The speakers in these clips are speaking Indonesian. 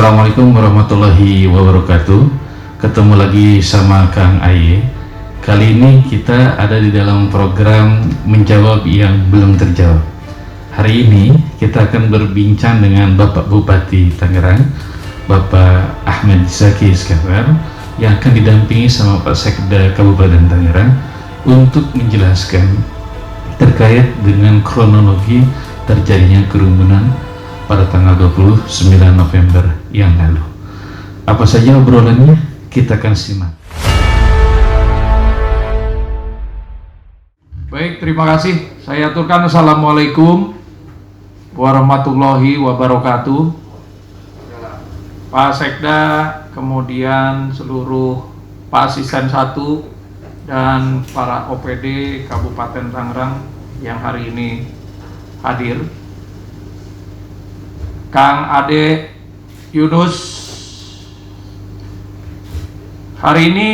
Assalamualaikum warahmatullahi wabarakatuh. Ketemu lagi sama Kang Aye. Kali ini kita ada di dalam program menjawab yang belum terjawab. Hari ini kita akan berbincang dengan Bapak Bupati Tangerang, Bapak Ahmed Zaki Iskandar, yang akan didampingi sama Pak Sekda Kabupaten Tangerang untuk menjelaskan terkait dengan kronologi terjadinya kerumunan pada tanggal 29 November yang lalu. Apa saja obrolannya? Kita akan simak. Baik, terima kasih. Saya aturkan Assalamualaikum warahmatullahi wabarakatuh. Pak Sekda, kemudian seluruh Pak Asisten 1 dan para OPD Kabupaten Tangerang yang hari ini hadir. Kang Ade Yunus, hari ini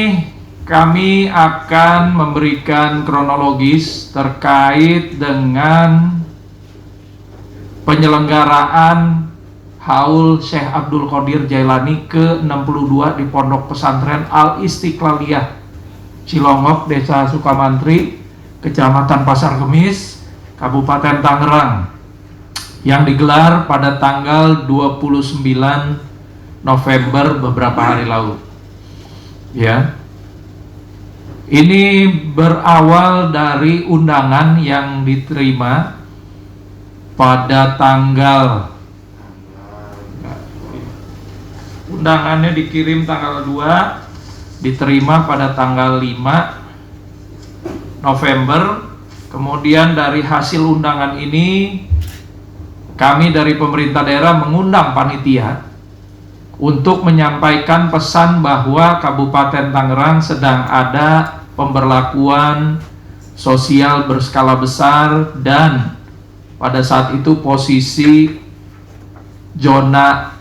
kami akan memberikan kronologis terkait dengan penyelenggaraan Haul Syekh Abdul Qadir Jailani ke-62 di Pondok Pesantren Al-Istiqlaliyah Cilongok, Desa Sukamantri, Kecamatan Pasar Kemis, Kabupaten Tangerang, yang digelar pada tanggal 29 November beberapa hari lalu. Ya. Ini berawal dari undangan yang diterima pada tanggal, undangannya dikirim tanggal 2, diterima pada tanggal 5 November. Kemudian dari hasil undangan ini kami dari pemerintah daerah mengundang panitia untuk menyampaikan pesan bahwa Kabupaten Tangerang sedang ada pemberlakuan sosial berskala besar, dan pada saat itu posisi zona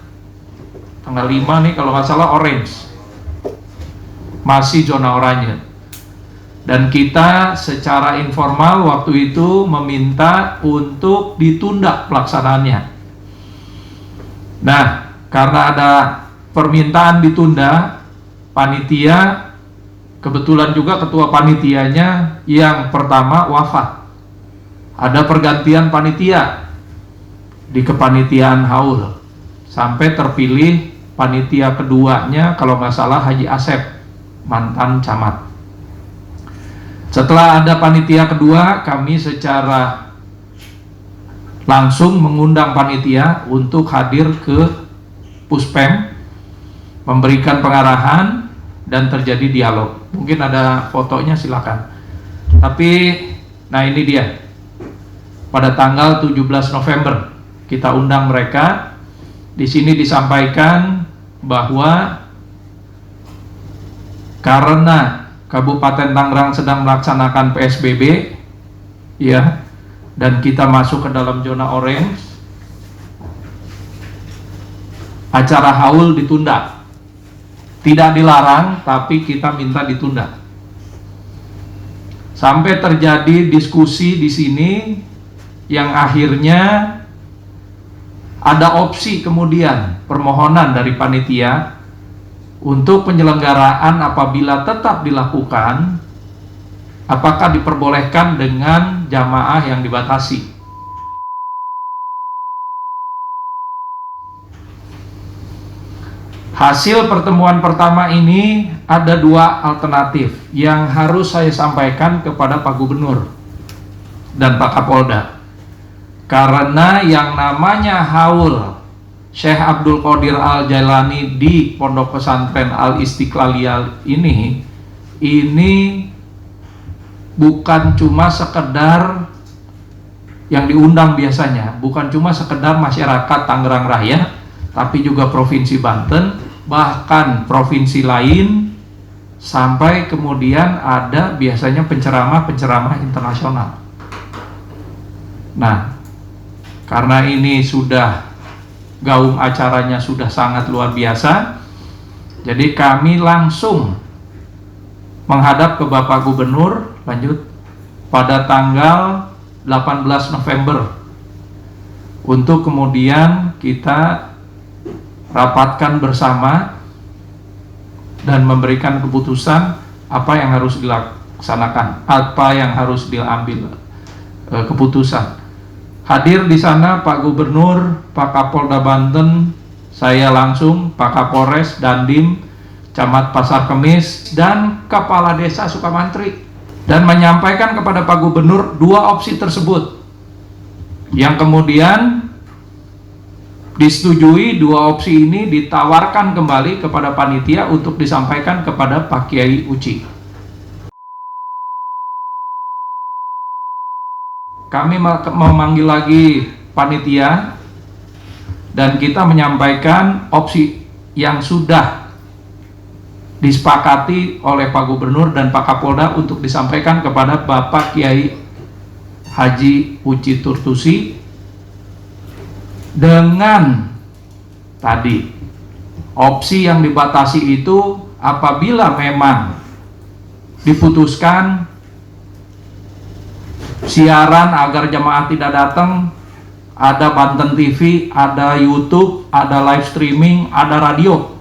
tanggal 5 nih kalau nggak salah orange, masih zona oranye. Dan kita secara informal waktu itu meminta untuk ditunda pelaksanaannya. Nah, karena ada permintaan ditunda, panitia, kebetulan juga ketua panitianya yang pertama wafat. Ada pergantian panitia di kepanitiaan Haul, sampai terpilih panitia keduanya kalau nggak salah Haji Asep, mantan camat. Setelah ada panitia kedua, kami secara langsung mengundang panitia untuk hadir ke Puspem, memberikan pengarahan dan terjadi dialog. Mungkin ada fotonya, silakan. Tapi, nah ini dia. Pada tanggal 17 November kita undang mereka. Di sini disampaikan bahwa karena Kabupaten Tangerang sedang melaksanakan PSBB, ya, dan kita masuk ke dalam zona orange, acara haul ditunda. Tidak dilarang, tapi kita minta ditunda. Sampai terjadi diskusi di sini yang akhirnya ada opsi kemudian permohonan dari panitia untuk penyelenggaraan apabila tetap dilakukan, apakah diperbolehkan dengan jamaah yang dibatasi. Hasil pertemuan pertama ini ada dua alternatif yang harus saya sampaikan kepada Pak Gubernur dan Pak Kapolda. Karena yang namanya haul Syekh Abdul Qadir Al-Jailani di Pondok Pesantren Al-Istiqlaliyah ini bukan cuma sekedar yang diundang biasanya, bukan cuma sekedar masyarakat Tangerang Raya, tapi juga Provinsi Banten, bahkan provinsi lain, sampai kemudian ada biasanya penceramah-penceramah internasional. Nah, karena ini sudah gaung acaranya sudah sangat luar biasa, jadi kami langsung menghadap ke Bapak Gubernur, lanjut, pada tanggal 18 November untuk kemudian kita rapatkan bersama dan memberikan keputusan apa yang harus dilaksanakan, apa yang harus diambil keputusan. Hadir di sana Pak Gubernur, Pak Kapolda Banten, saya langsung, Pak Kapolres, Dandim, Camat Pasar Kemis, dan Kepala Desa Sukamantri, dan menyampaikan kepada Pak Gubernur 2 opsi tersebut, yang kemudian disetujui. 2 opsi ini ditawarkan kembali kepada panitia untuk disampaikan kepada Pak Kiai Uci. Kami memanggil lagi panitia dan kita menyampaikan opsi yang sudah disepakati oleh Pak Gubernur dan Pak Kapolda untuk disampaikan kepada Bapak Kiai Haji Uci Turtusi, dengan tadi opsi yang dibatasi itu apabila memang diputuskan siaran agar jamaah tidak datang, ada Banten TV, ada YouTube, ada live streaming, ada radio,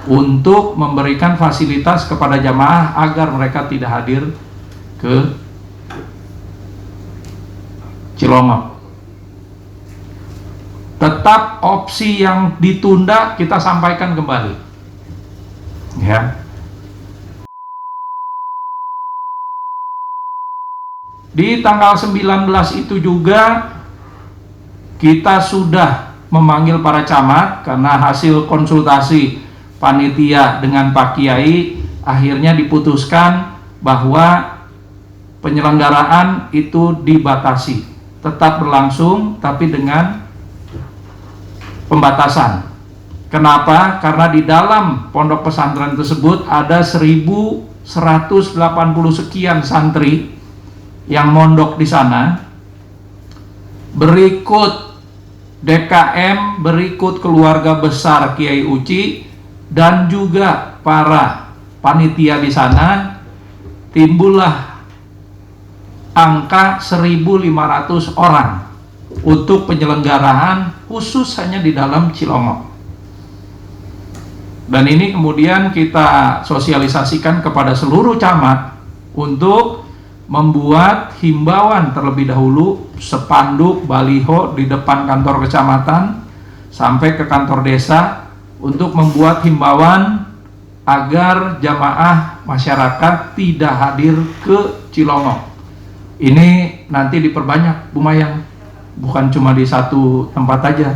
untuk memberikan fasilitas kepada jamaah agar mereka tidak hadir ke Cilongok. Tetap opsi yang ditunda kita sampaikan kembali, ya. Di tanggal 19 itu juga kita sudah memanggil para camat karena hasil konsultasi panitia dengan Pak Kiai akhirnya diputuskan bahwa penyelenggaraan itu dibatasi, tetap berlangsung tapi dengan pembatasan. Kenapa? Karena di dalam pondok pesantren tersebut ada 1180 sekian santri yang mondok di sana, berikut DKM, berikut keluarga besar Kiai Uci, dan juga para panitia di sana. Timbullah angka 1.500 orang untuk penyelenggaraan khusus hanya di dalam Cilongok. Dan ini kemudian kita sosialisasikan kepada seluruh camat untuk membuat himbauan terlebih dahulu, spanduk, baliho di depan kantor kecamatan sampai ke kantor desa untuk membuat himbauan agar jamaah masyarakat tidak hadir ke Cilongok. Ini nanti diperbanyak, Bu Mayang, bukan cuma di satu tempat aja,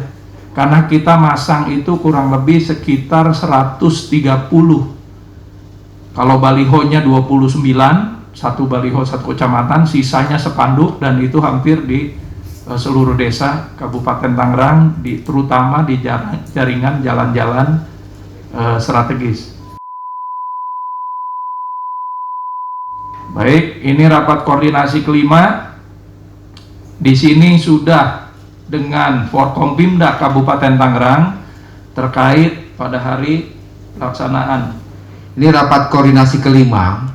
karena kita masang itu kurang lebih sekitar 130. Kalau balihonya 29, satu baliho satu kecamatan, sisanya spanduk, dan itu hampir di seluruh desa Kabupaten Tangerang, terutama di jaringan jalan-jalan strategis. Baik, ini rapat koordinasi kelima. Di sini sudah dengan Forkompimda Kabupaten Tangerang terkait pada hari pelaksanaan. Ini rapat koordinasi kelima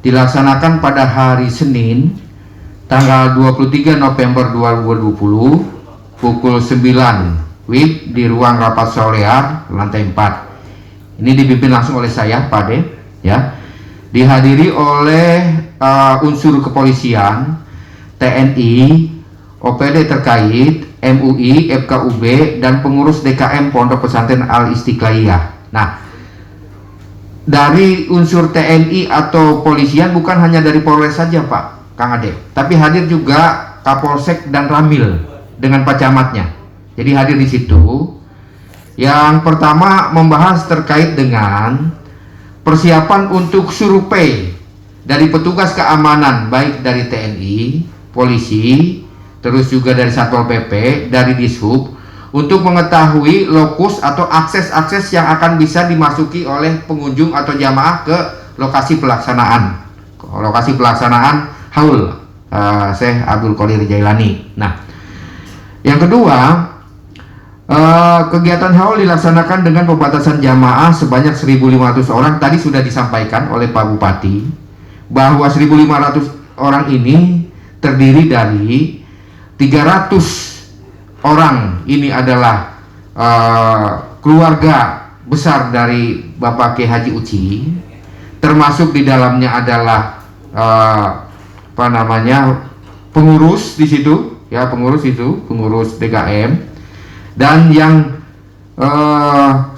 dilaksanakan pada hari Senin tanggal 23 November 2020 pukul 9 WIB di ruang rapat solear lantai 4. Ini dipimpin langsung oleh saya, Pak De, ya. Dihadiri oleh unsur kepolisian, TNI, OPD terkait, MUI, FKUB, dan pengurus DKM Pondok Pesantren Al Istiqlaiyah. Nah, dari unsur TNI atau polisian bukan hanya dari Polres saja, Pak Kang Ade, tapi hadir juga Kapolsek dan Ramil dengan Pak Camatnya. Jadi hadir di situ. Yang pertama membahas terkait dengan persiapan untuk survei dari petugas keamanan, baik dari TNI, polisi, terus juga dari Satpol PP, dari Dishub, untuk mengetahui lokus atau akses-akses yang akan bisa dimasuki oleh pengunjung atau jamaah ke lokasi pelaksanaan haul Syekh Abdul Qadir Jailani. Nah, yang kedua, kegiatan haul dilaksanakan dengan pembatasan jamaah sebanyak 1.500 orang. Tadi sudah disampaikan oleh Pak Bupati bahwa 1.500 orang ini terdiri dari 300 orang ini adalah keluarga besar dari Bapak Kiai Haji Uci, termasuk di dalamnya adalah pengurus di situ, ya, pengurus DKM, dan yang 1.200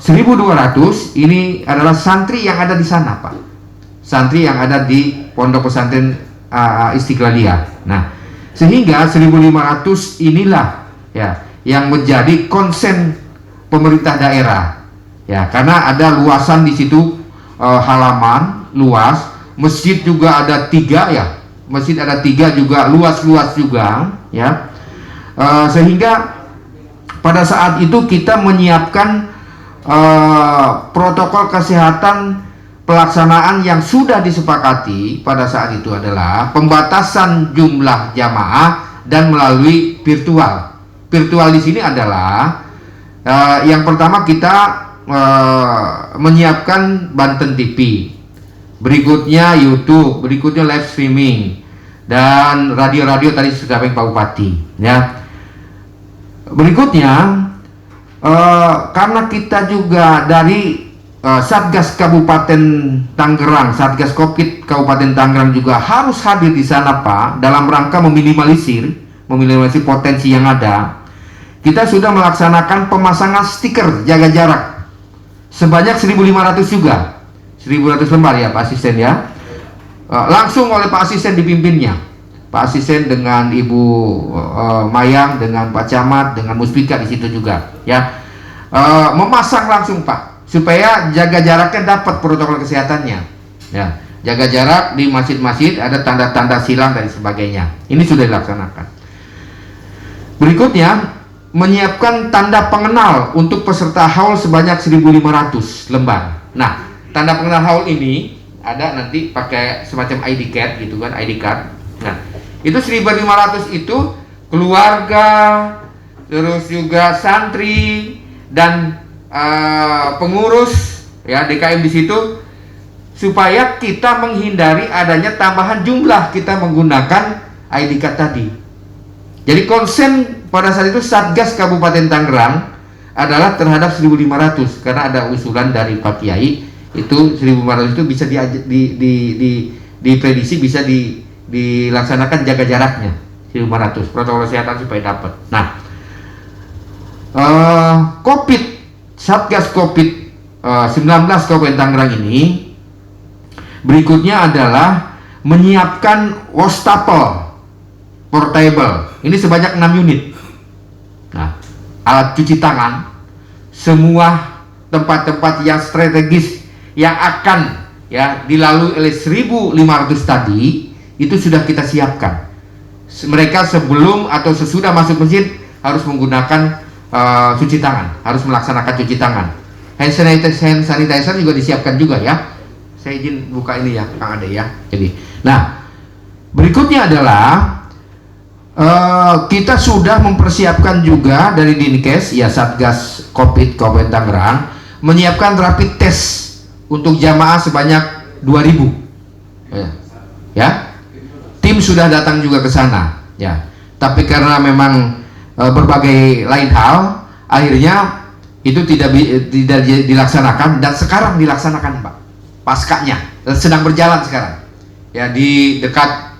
ini adalah santri yang ada di sana, Pak, santri yang ada di Pondok Pesantren Istiqlaliyah. Nah, sehingga 1.500 inilah ya yang menjadi konsen pemerintah daerah, ya, karena ada luasan di situ, halaman luas, masjid juga ada 3, ya, masjid ada 3 juga, luas-luas juga, ya, sehingga pada saat itu kita menyiapkan protokol kesehatan pelaksanaan yang sudah disepakati pada saat itu adalah pembatasan jumlah jamaah dan melalui virtual. Virtual di sini adalah yang pertama kita menyiapkan Banten TV, berikutnya YouTube, berikutnya live streaming, dan radio-radio tadi sudah sampai Pak Bupati, ya. Berikutnya karena kita juga dari Satgas Kabupaten Tangerang, Satgas Covid Kabupaten Tangerang juga harus hadir di sana, Pak, dalam rangka meminimalisir potensi yang ada. Kita sudah melaksanakan pemasangan stiker jaga jarak sebanyak 1.500 juga, 1.500 lembar, ya, Pak Asisten, ya. Langsung oleh Pak Asisten dipimpinnya, Pak Asisten dengan Ibu Mayang, dengan Pak Camat, dengan Muspika di situ juga, ya. Memasang langsung, Pak, supaya jaga jaraknya dapat protokol kesehatannya, ya. Jaga jarak di masjid-masjid, ada tanda-tanda silang dan sebagainya. Ini sudah dilaksanakan. Berikutnya menyiapkan tanda pengenal untuk peserta haul sebanyak 1.500 lembar. Nah, tanda pengenal haul ini ada nanti pakai semacam ID card gitu kan, ID card. Nah, itu 1.500 itu keluarga, terus juga santri dan pengurus, ya, DKM di situ, supaya kita menghindari adanya tambahan jumlah kita menggunakan ID card tadi. Jadi konsen pada saat itu Satgas Kabupaten Tangerang adalah terhadap 1.500, karena ada usulan dari Pak Kiai itu 1.500 itu bisa diprediksi bisa dilaksanakan jaga jaraknya 1.500 protokol kesehatan supaya dapat. Nah, Satgas Covid 19 Kabupaten Tangerang ini berikutnya adalah menyiapkan wastafel portable. Ini sebanyak 6 unit. Nah, alat cuci tangan, semua tempat-tempat yang strategis yang akan, ya, dilalui oleh 1.500 tadi itu sudah kita siapkan. Mereka sebelum atau sesudah masuk masjid harus menggunakan cuci tangan, harus melaksanakan cuci tangan. Hand sanitizer juga disiapkan juga, ya. Saya izin buka ini, ya, Kang Ade, ya. Jadi, nah, berikutnya adalah kita sudah mempersiapkan juga dari Dinkes, ya, Satgas Covid Kabupaten Tangerang menyiapkan rapid test untuk jamaah sebanyak 2.000, ya. Tim sudah datang juga ke sana, ya. Tapi karena memang berbagai lain hal, akhirnya itu tidak dilaksanakan, dan sekarang dilaksanakan, Pak, paskanya sedang berjalan sekarang, ya, di dekat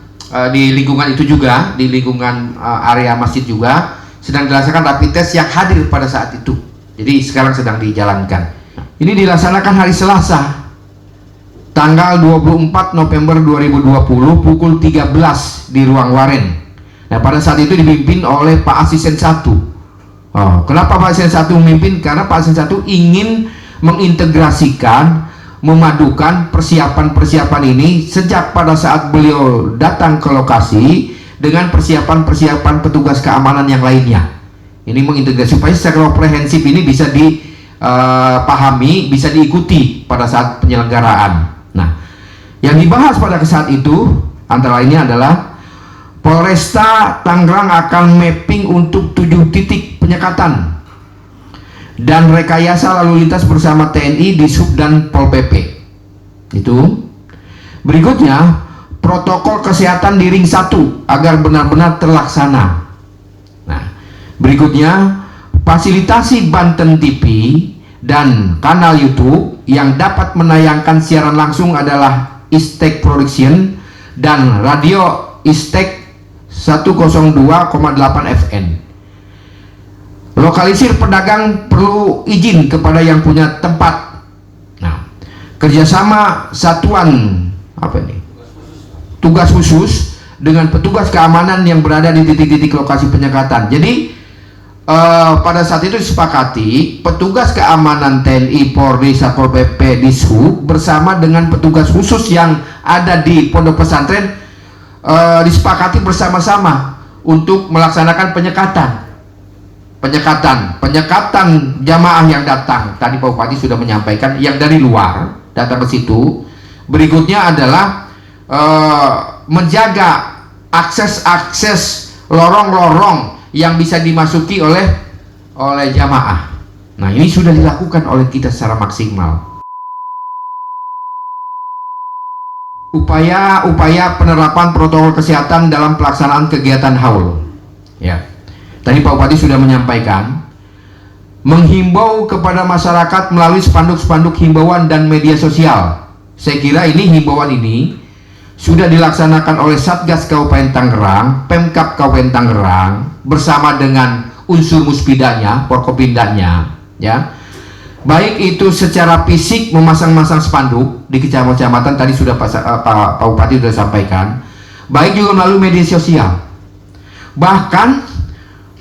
di lingkungan itu juga, di lingkungan area masjid juga sedang dilaksanakan rapid test yang hadir pada saat itu. Jadi sekarang sedang dijalankan. Ini dilaksanakan hari Selasa tanggal 24 November 2020 pukul 13 di Ruang Waren. Nah, pada saat itu dipimpin oleh Pak Asisten 1. Kenapa Pak Asisten 1 memimpin? Karena Pak Asisten 1 ingin mengintegrasikan, memadukan persiapan-persiapan ini sejak pada saat beliau datang ke lokasi dengan persiapan-persiapan petugas keamanan yang lainnya. Ini mengintegrasi supaya secara komprehensif ini bisa dipahami, bisa diikuti pada saat penyelenggaraan. Nah, yang dibahas pada saat itu antara lainnya adalah Polresta Tangerang akan mapping untuk 7 titik penyekatan dan rekayasa lalu lintas bersama TNI, Dishub, dan Pol PP. Itu. Berikutnya, protokol kesehatan di ring 1 agar benar-benar terlaksana. Nah, berikutnya, Fasilitasi Banten TV dan kanal YouTube yang dapat menayangkan siaran langsung adalah Istek Production dan Radio Istek 102,8 FM. Lokalisir pedagang perlu izin kepada yang punya tempat. Nah, kerjasama satuan tugas khusus dengan petugas keamanan yang berada di titik-titik lokasi penyekatan. Jadi pada saat itu disepakati petugas keamanan TNI, Polri, Satpol PP, Dishub bersama dengan petugas khusus yang ada di pondok pesantren disepakati bersama-sama untuk melaksanakan penyekatan jamaah yang datang. Tadi Pak Bupati sudah menyampaikan yang dari luar datang ke situ. Berikutnya adalah menjaga akses lorong-lorong yang bisa dimasuki oleh jamaah. Nah, ini sudah dilakukan oleh kita secara maksimal. Upaya penerapan protokol kesehatan dalam pelaksanaan kegiatan haul. Ya. Tadi Pak Bupati sudah menyampaikan, menghimbau kepada masyarakat melalui spanduk-spanduk himbauan dan media sosial. Saya kira himbauan ini sudah dilaksanakan oleh Satgas Kabupaten Tangerang, Pemkab Kabupaten Tangerang bersama dengan unsur muspidanya, Porkopindanya, ya. Baik itu secara fisik memasang-masang spanduk di kecamatan, tadi sudah Pak Bupati sudah sampaikan, baik juga melalui media sosial. Bahkan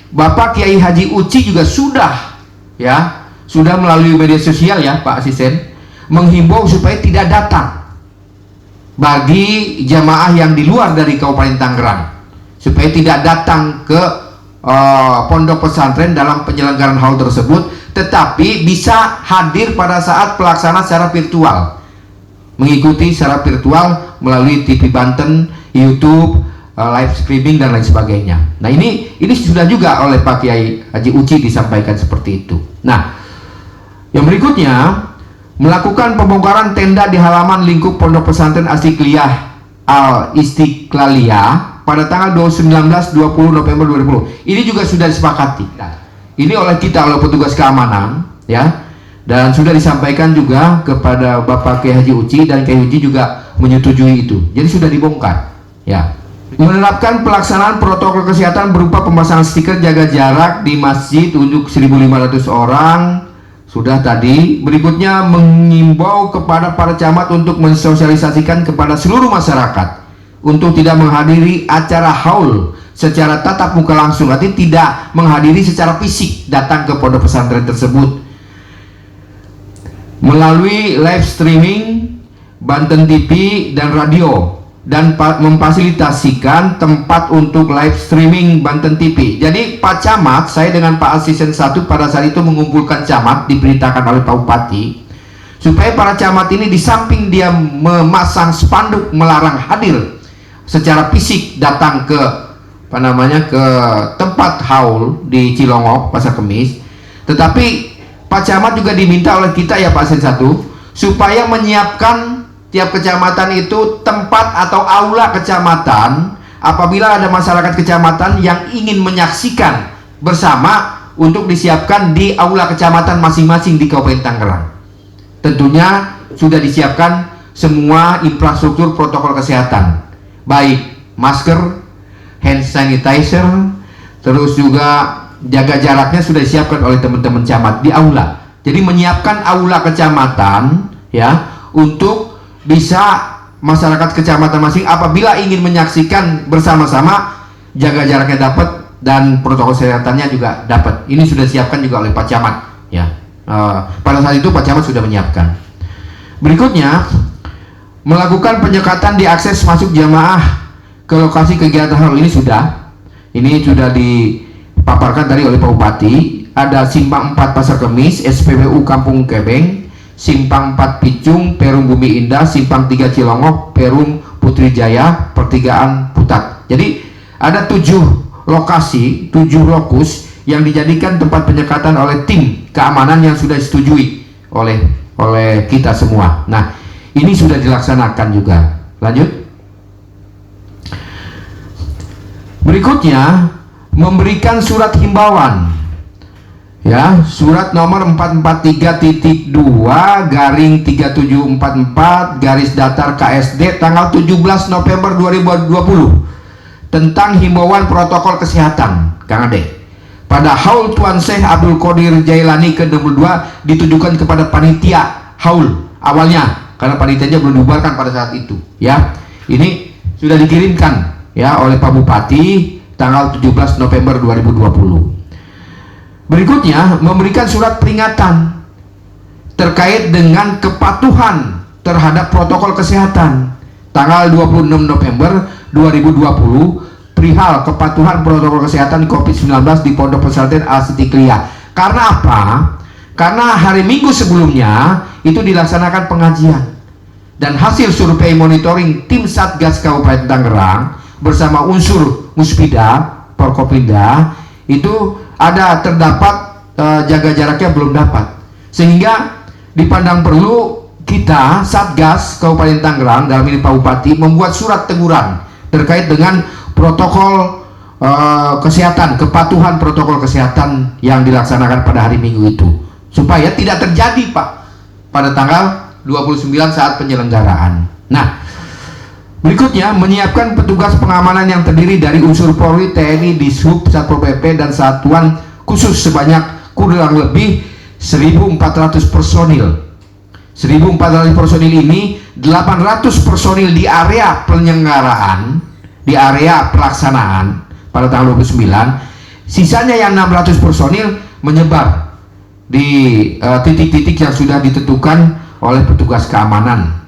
Bapak Kiai Haji Uci juga sudah melalui media sosial, ya Pak Asisten, menghimbau supaya tidak datang bagi jamaah yang di luar dari Kabupaten Tangerang, supaya tidak datang ke pondok pesantren dalam penyelenggaraan haul tersebut, tetapi bisa hadir pada saat pelaksanaan secara virtual, mengikuti secara virtual melalui TV Banten, YouTube, live streaming dan lain sebagainya. Nah, ini sudah juga oleh Pak Kiai Haji Uci disampaikan seperti itu. Nah, yang berikutnya, melakukan pembongkaran tenda di halaman lingkup Pondok Pesantren Asyikliyah Al Istiqlaliyah pada tanggal 19-20 November 2020. Ini juga sudah disepakati. Ini oleh kita, oleh petugas keamanan, ya. Dan sudah disampaikan juga kepada Bapak Kiai Haji Uci, dan Kiai Uci juga menyetujui itu. Jadi sudah dibongkar, ya. Menerapkan pelaksanaan protokol kesehatan berupa pemasangan stiker jaga jarak di masjid untuk 1.500 orang. Sudah tadi. Berikutnya, mengimbau kepada para camat untuk mensosialisasikan kepada seluruh masyarakat untuk tidak menghadiri acara haul secara tatap muka langsung, artinya tidak menghadiri secara fisik datang ke pondok pesantren tersebut. Melalui live streaming Banten TV dan radio, dan memfasilitasikan tempat untuk live streaming Banten TV. Jadi Pak Camat, saya dengan Pak Asisten 1 pada saat itu mengumpulkan camat, diperintahkan oleh Pak Bupati, supaya para camat ini di samping dia memasang spanduk melarang hadir secara fisik datang ke ke tempat haul di Cilongok, Pasar Kemis, tetapi Pak Camat juga diminta oleh kita, ya Pak Asisten 1, supaya menyiapkan tiap kecamatan itu tempat atau aula kecamatan apabila ada masyarakat kecamatan yang ingin menyaksikan bersama, untuk disiapkan di aula kecamatan masing-masing di Kabupaten Tangerang. Tentunya sudah disiapkan semua infrastruktur protokol kesehatan, baik masker, hand sanitizer, terus juga jaga jaraknya sudah disiapkan oleh teman-teman camat di aula. Jadi menyiapkan aula kecamatan, ya, untuk bisa masyarakat kecamatan masing apabila ingin menyaksikan bersama-sama, jaga jaraknya dapat dan protokol kesehatannya juga dapat. Ini sudah disiapkan juga oleh Pak Camat, ya. Pada saat itu Pak Camat sudah menyiapkan. Berikutnya, melakukan penyekatan di akses masuk jamaah ke lokasi kegiatan haul. Ini sudah dipaparkan tadi oleh Pak Bupati. Ada Simpang 4 Pasar Kemis, SPBU Kampung Kebeng, Simpang 4 Picung, Perum Bumi Indah, Simpang 3 Cilongok, Perum Putri Jaya, Pertigaan Putat. Jadi ada 7 lokasi, 7 lokus yang dijadikan tempat penyekatan oleh tim keamanan yang sudah disetujui oleh kita semua. Nah, ini sudah dilaksanakan juga. Lanjut. Berikutnya, memberikan surat himbauan Ya, surat nomor 443.2/3744 garis datar KSD tanggal 17 November 2020 tentang himbauan protokol kesehatan, Kang Ade, pada Haul Tuan Syekh Abdul Qadir Jailani ke-62 ditujukan kepada panitia haul awalnya, karena panitianya belum dibubarkan pada saat itu. Ya, ini sudah dikirimkan ya oleh Pak Bupati tanggal 17 November 2020. Berikutnya, memberikan surat peringatan terkait dengan kepatuhan terhadap protokol kesehatan tanggal 26 November 2020 perihal kepatuhan protokol kesehatan COVID-19 di Pondok Pesantren Al-Sitikliyah. Karena apa? Karena hari Minggu sebelumnya itu dilaksanakan pengajian dan hasil survei monitoring tim Satgas Kabupaten Tangerang bersama unsur Muspida, Porkopinda itu terdapat jaga jaraknya belum dapat, sehingga dipandang perlu kita Satgas Kabupaten Tangerang dalam ini Pak Bupati membuat surat teguran terkait dengan protokol kesehatan, kepatuhan protokol kesehatan yang dilaksanakan pada hari Minggu itu, supaya tidak terjadi Pak pada tanggal 29 saat penyelenggaraan. Nah, berikutnya, menyiapkan petugas pengamanan yang terdiri dari unsur Polri, TNI, Dishub, Satpol PP, dan satuan khusus sebanyak kurang lebih 1.400 personil. 1.400 personil ini 800 personil di area penyelenggaraan, di area pelaksanaan pada tanggal 29. Sisanya yang 600 personil menyebar di titik-titik yang sudah ditentukan oleh petugas keamanan.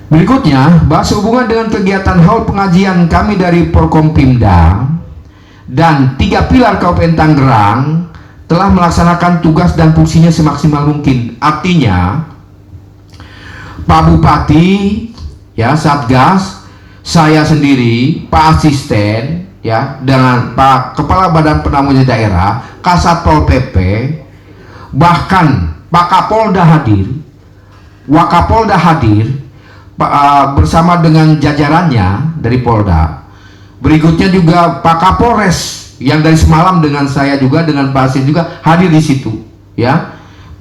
Berikutnya, bahas hubungan dengan kegiatan haul pengajian kami dari Porkompimda dan 3 pilar Kabupaten Tangerang telah melaksanakan tugas dan fungsinya semaksimal mungkin. Artinya, Pak Bupati, ya, Satgas, saya sendiri, Pak Asisten, ya, dengan Pak Kepala Badan Penanggulangan Daerah, Kasatpol PP, bahkan Pak Kapolda hadir, Wakapolda hadir, bersama dengan jajarannya dari Polda. Berikutnya juga Pak Kapolres yang dari semalam dengan saya juga, dengan Pak Asin juga hadir di situ, ya.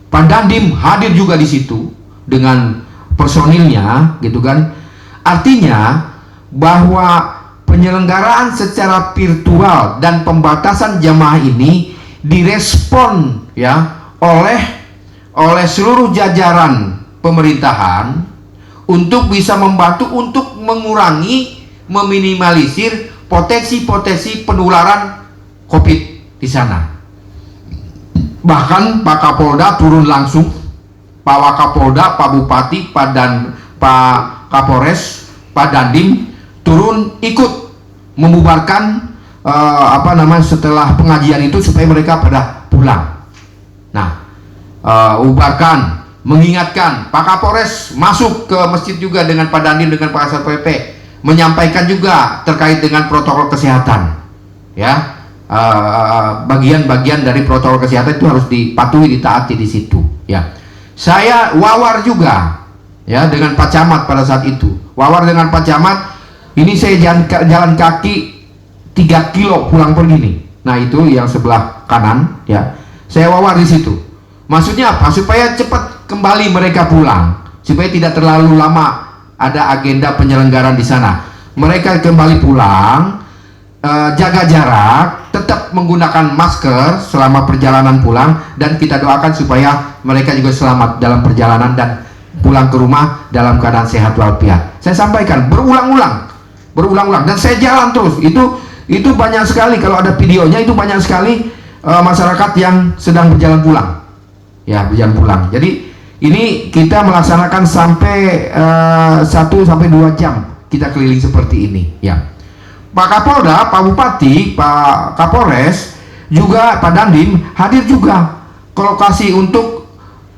Pak Dandim hadir juga di situ dengan personilnya, gitu kan. Artinya bahwa penyelenggaraan secara virtual dan pembatasan jamaah ini direspon, ya, oleh seluruh jajaran pemerintahan untuk bisa membantu untuk mengurangi, meminimalisir potensi-potensi penularan COVID di sana. Bahkan Pak Kapolda turun langsung, Pak Wakapolda, Pak Bupati, Pak Kapolres, Pak Dandim turun ikut membubarkan setelah pengajian itu supaya mereka pada pulang. Nah, ubarkan, mengingatkan, Pak Kapolres masuk ke masjid juga dengan Pak Dandim, dengan Pak Satpol PP, menyampaikan juga terkait dengan protokol kesehatan, ya. Bagian-bagian dari protokol kesehatan itu harus dipatuhi, ditaati di situ, ya. Saya wawar juga, ya, dengan Pak Camat pada saat itu. Wawar dengan Pak Camat, ini saya jalan kaki 3 kilo pulang pergi nih. Nah, itu yang sebelah kanan, ya. Saya wawar di situ. Maksudnya apa? Supaya cepat kembali mereka pulang, supaya tidak terlalu lama ada agenda penyelenggaraan di sana. Mereka kembali pulang, jaga jarak, tetap menggunakan masker selama perjalanan pulang, dan kita doakan supaya mereka juga selamat dalam perjalanan dan pulang ke rumah dalam keadaan sehat walafiat. Saya sampaikan berulang-ulang, dan saya jalan terus. Itu banyak sekali, kalau ada videonya itu banyak sekali masyarakat yang sedang berjalan pulang. Ya, berjalan pulang. Jadi ini kita melaksanakan sampai 1-2 jam kita keliling seperti ini, ya. Pak Kapolda, Pak Bupati, Pak Kapolres, juga Pak Dandim hadir juga ke lokasi untuk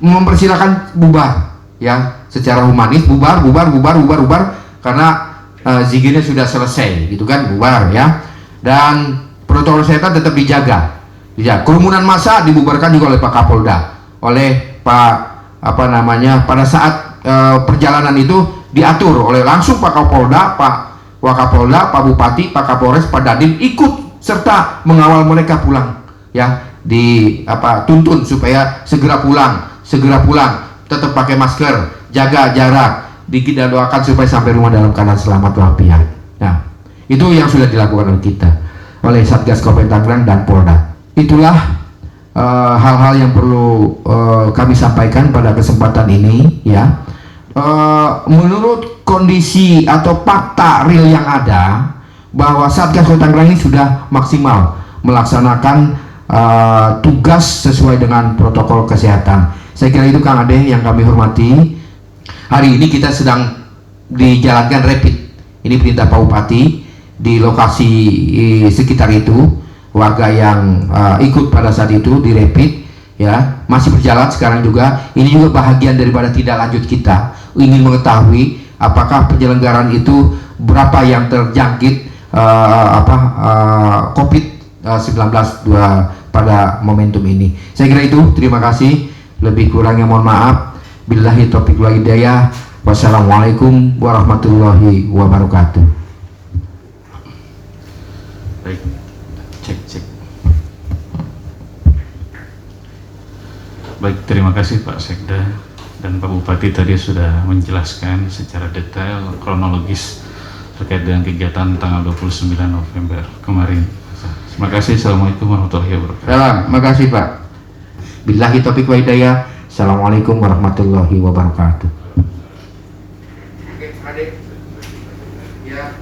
mempersilahkan bubar, ya, secara humanis, bubar, karena zikirnya sudah selesai, gitu kan, bubar, ya. Dan protokol kesehatan tetap dijaga. Kerumunan massa dibubarkan juga oleh Pak Kapolda, oleh Pak pada saat perjalanan itu diatur oleh langsung Pak Kapolda, Pak Wakapolda, Pak Bupati, Pak Kapolres, Pak Dandim ikut serta mengawal mereka pulang, ya, tuntun supaya segera pulang, tetap pakai masker, jaga jarak, kita doakan supaya sampai rumah dalam keadaan selamat walafiat. Nah, itu yang sudah dilakukan oleh kita, oleh Satgas Covid Tangerang dan Polda. Itulah hal-hal yang perlu kami sampaikan pada kesempatan ini, ya. Menurut kondisi atau fakta real yang ada, bahwa Satgas Covid Tangerang ini sudah maksimal melaksanakan tugas sesuai dengan protokol kesehatan. Saya kira itu Kang Ade yang kami hormati. Hari ini kita sedang dijalankan rapid. Ini perintah Pak Bupati di lokasi sekitar itu, warga yang ikut pada saat itu di rapid, ya, masih berjalan sekarang juga. Ini juga bahagian daripada tidak lanjut kita ingin mengetahui apakah penyelenggaraan itu berapa yang terjangkit COVID-19 pada momentum ini. Saya kira itu, terima kasih. Lebih kurangnya mohon maaf. Billahi taufiq wal hidayah. Wassalamualaikum warahmatullahi wabarakatuh. Baik, cek. Baik, terima kasih Pak Sekda dan Pak Bupati tadi sudah menjelaskan secara detail kronologis terkait dengan kegiatan tanggal 29 November kemarin. Terima kasih. Assalamualaikum warahmatullahi wabarakatuh. Salam, makasih Pak. Billahi taufiq wal hidayah. Assalamualaikum warahmatullahi wabarakatuh. Oke, Adik. Ya.